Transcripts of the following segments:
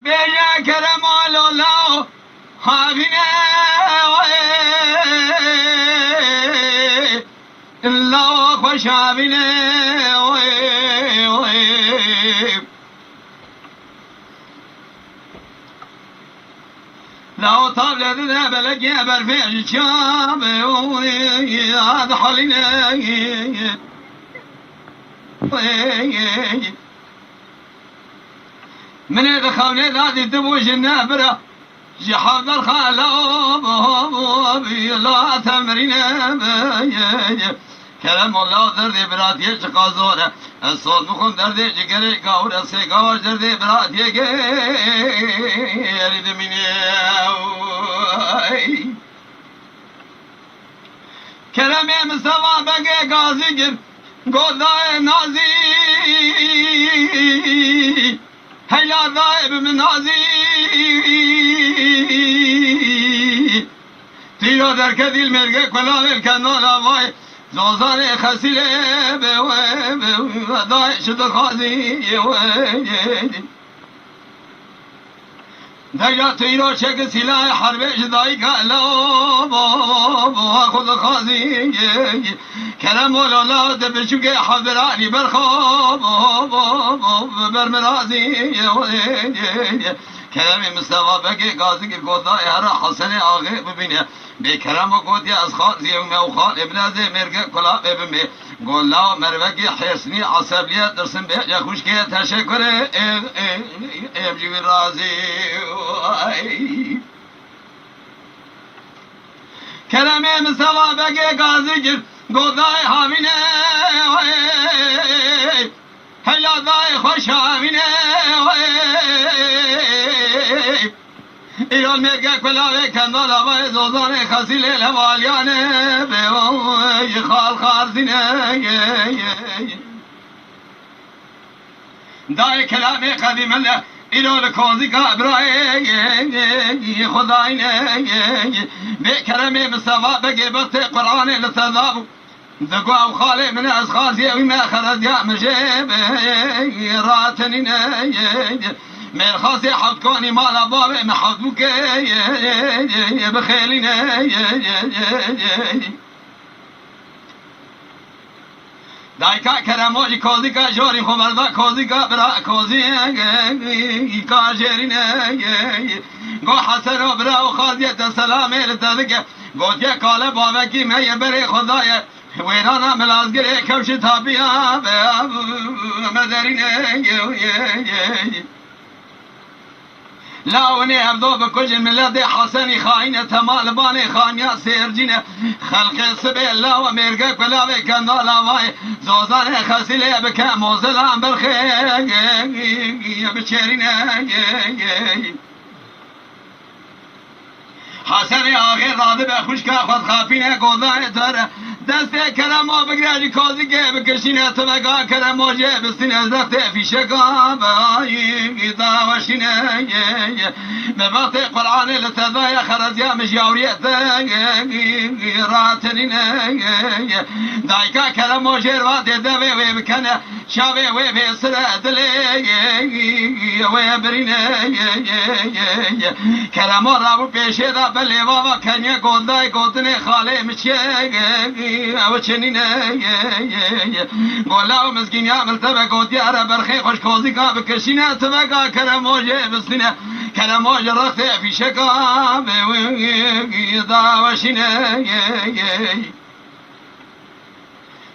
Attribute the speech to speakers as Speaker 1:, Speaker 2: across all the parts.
Speaker 1: يا كرم الله حبينا الله خوش حبينا لو طاب لنا بلقي برفيع شام هذا حالنا من دخلنا ذاتي تبوش النابرة جحظ الخالب لا تمرنا كلام الله دردي براتي شقازورة الصوت مخون دردي جقري قاورة سيقاوش دردي براتي يريد مني كلامي مستوى بقى قاضي جر قوضاء نازي هيا ذائب من نازي تيرو در كذي المرقى كلام الكنال أماي زوزاني خسيلة وداي شد خازي دايا تيرو شك سلاح حرب جداي قالوا خذ خازي كلام ولا دبشوك حضراني برخاب برمرازي كلامي مستوى بقي قاضي قضاء هر حسن آغي ببينه بكلام قوتي از خالي وخال ابن زي مرقى كلا ببمي قول لا مروقي حسني عصبية درسن بيجا خوشكي تشكر امجي رازي كلامي مستوى بقي قاضي قضاء حامينه هلا ضاي خوش حامينه ایران میگه کلاوی کندال آبای زوزانه خسیل لوالیانه به خال خارزینه دای کلامی قدیم الله ایران کوزی که ابرای خداینه به کرمی مصطفى بگی بخت قرآن لتذابو دقوا وخالي من أسخاصي وما خرج يا مجيب راتنين من خاصي حطكوني مال أبوابي محطوك بخيلين دايكا كراموجي كوزي كا جوري خبردا كوزي كا برا كوزي كا جيرين قو حسن وبرا وخاضية سلامي لتذكر قوت يا كالي بابكي ما يبري خدايا ويرانا ملازقري كوش تابيا مدرين لا وني أبدو بكل ملادي حسني خاينة تمال باني خانيا سيرجينة خلق سبي الله وميرقى كلاوي كندالا واي زوزاني خسيلي بكا موزلان بالخير بشيرينة حسني آخر راضي بخوشكا خود خافينة قوضاء تر دسته کلمو بگردی کازی که بکشینه تمگا کلمو جه بستینه زخته فیشکا بایی داوشینه به وقت قرآن لتذای خرزیا مجاوریت راتنینه دایکا کلمو جه رو دیده وی بکنه شاوه وی بسره دلی وی برینه کلمو رابو پیشه دا بلی بابا کنیه گندای گندنه خاله مچه او چنینه گولا و مسکین یا ملتبه گوتی اره برخی خوش کوزی که بکشینه تبکا کرموجه بستینه کرموجه رخته فیشکا داوشینه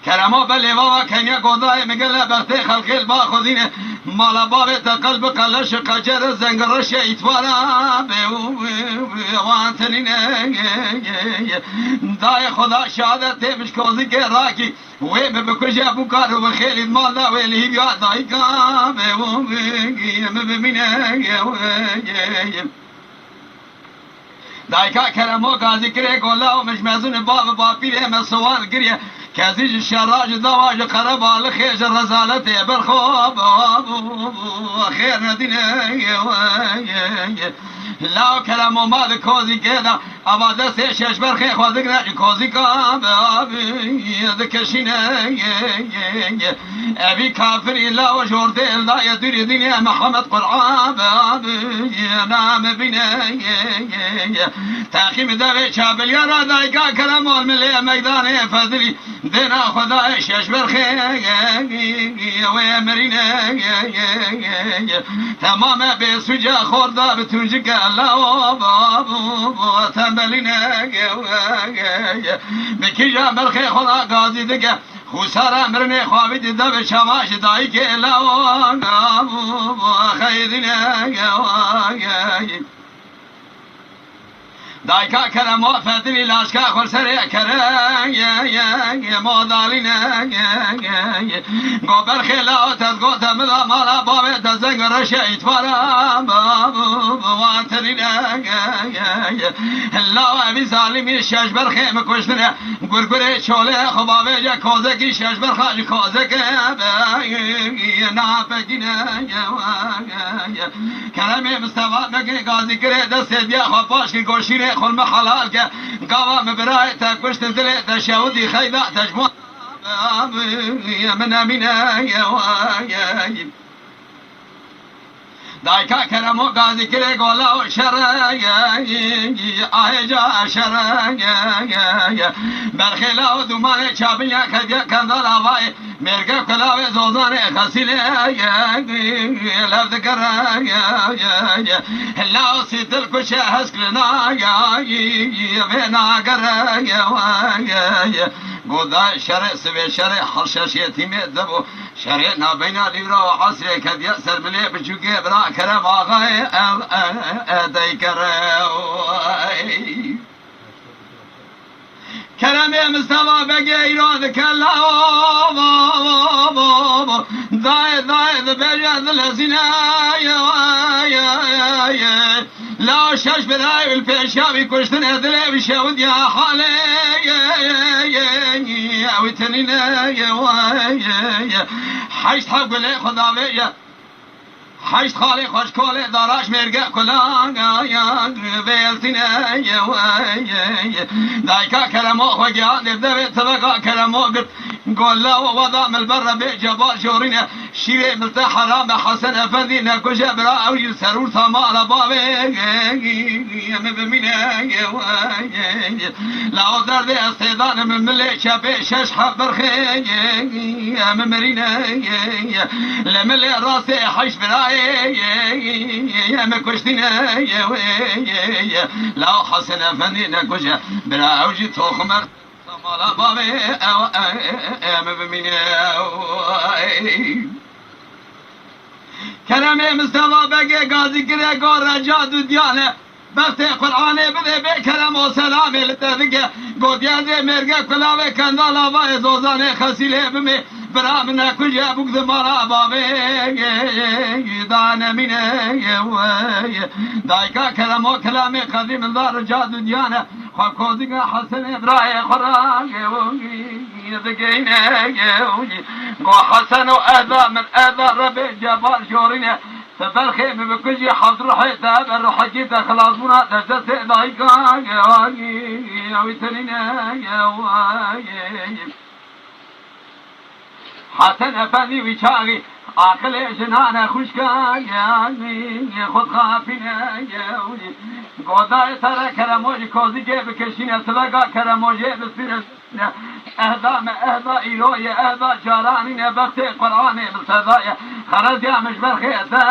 Speaker 1: کرما بلی بابا کنیا گودای مگل بخته خلقیل با خودینه مالا بابه تا قلب قلش قجر زنگرش ایتوارا وانتنینه دای خدا شهادت مشکوزی که راکی وی بکجه بکار و خیلی مال دا ویلی بیا دای کا ببینه دایکا کرمو گازی کره گولا و مجمزون باب باپیره مسوال گریه کازیج شراج دواج قرب على خيج الرزالة بالخوب خير ندينه لا كلام مال كوزي كذا اما دست شش برخی خوازک نه کوزی کا ذکرشینه ابي كافر الا وجورد الا يدري دنيا محمد قرعان نام بنا تاخيم دغه شابل يا رادايقا كلام الملي ميدان فضلي دنا خدا شش برخي ويمرينا تمام بسجا خوردا بتونجك الله بابو تنبلنا بكيجا برخي خدا قاضي دقه خسارة مرني خوابي دب شماش دايك لا خيرنا دايكا كلام فتري لاشكا خرسري كرا يا مودالينا غبر خلا تزغوت ملا مالا باب تزنگ رشيت فرا بابو واترينا لا ابي ظالمي شش برخه مكشتنا غرغره چوله خبابه جا کوزه کی شش برخه کوزه که نافجنا كلام مستوى مگه غازی کرے دست دیا خپاش کی گوشینه خل محلال که قوا مبراي تكشت دل تشاودي خيبه تجمع من امينه يا دايكا كرمو غازي كري غولا شرا ايجا شرا برخلا ودمان چابيا كديا كندلا واي مرغا كلاوي زوزان خسيله لفظ كرا لا سيتل كش حسكنا يا بنا كرا يا قودا شرع سبي شرع حرشش يتيم دبو شرع نابينا ليرا وحسر كديا سرملي بجوكي برا كرم آغاي ادي كرم كلامي مستوى بقي يراد كلا ضاي بجد الهزينة لا شاش براي والبيشاوي كشتن هدلي بشاود يا حالي وتنينا حيش حق لي خداوية حيش خالي خوش كولي داراش مرقع كلان بيلتنا دايكا كلمو خوكيا نبدأ تبقى كلمو قلت قول لا وضع من البر بجبال شورينا شيري ملتا حرام حسن افندي نكو جبرا او يسرور ثمال بابي مبمينا لا درد استيضان من ملي شابي شش حبر خي ممرينا لملي راسي حش براي يا مكشتنا لا حسن افندي نكو جبرا او جيتو خمر مالا بابي مبمينا كلامي مستوى بقي قاضي كده قول رجاد وديانه بس قرآن بده بكلام وسلام لتذكى قد يازي مرقى كلاوي كندالا باي زوزاني خسيله بمي برامنا كجا بوك زمارا بابي دانا مني دايكا كلامو كلامي قديم الله رجاد وديانه خاكوزيك حسن ابراهيم خراجي ذكينا قو حسن واذى من اذى ربي جبال شورينا تفرخي بكجي حضر حيتا بروح جيتا خلاصونا تجسي ضايقا ويتنينا حسن افندي ويشاغي عقل جنانا خوشكا خود خافينا قوضاي ترى كرموجي كوزي جيب كشينا سلقا كرموجي بسيرس اهدا ايلوية اهدا جاراني بختي قرآني بالصدايا خرج يا مجبر خيتا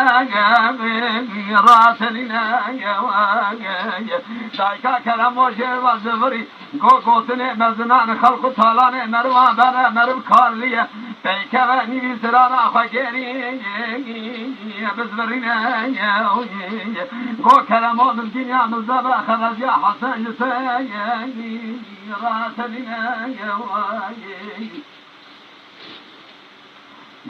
Speaker 1: راسلنا دايكا كرموجي وزفري قوتني مزنان خلق طالاني مروا بنا مرب كارلية بيكا نيبي سرانا خاكيني بزفرينا قو كلمو من دنيا مزابا خرج يا حسن جسي راسلنا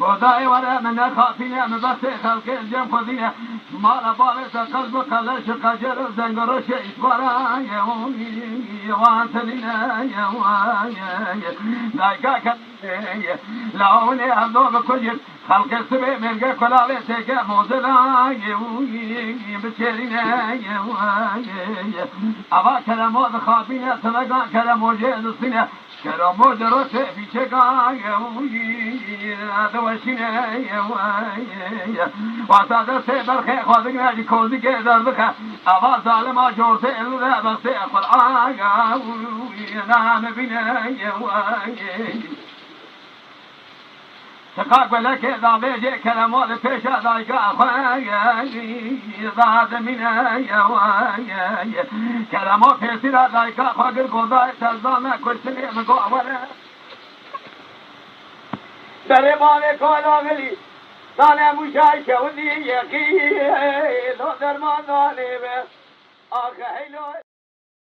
Speaker 1: قضاء ولا من خافينا مبسي خلق الجم خذينا مالا بالس قلب قلش قجر زنقرش إتبارا وانتلنا دايكا لاوني أبدو بكل خلق السبع مرقى كلاوي تيكا موزلا بشيرنا أبا كلامو ذخابينا تلقى كلامو جيد الصينة كلامو دروس في شقا دوشنا وعطاد سيبر خي خاذقنا جكوزي كيدر بخا أبا ظالما جورتي إلا بغسي قرآن نام بنا تقاق لك إذا بيجي كلامو لفيش ذاك أخواني ضاد منا كلامو في سيرا ذاك أخواني قضاء تزامة كل سنة مقوى درمان كولا غلي دانا مشايشة ودي يقين لو درمان داني به آخ حلو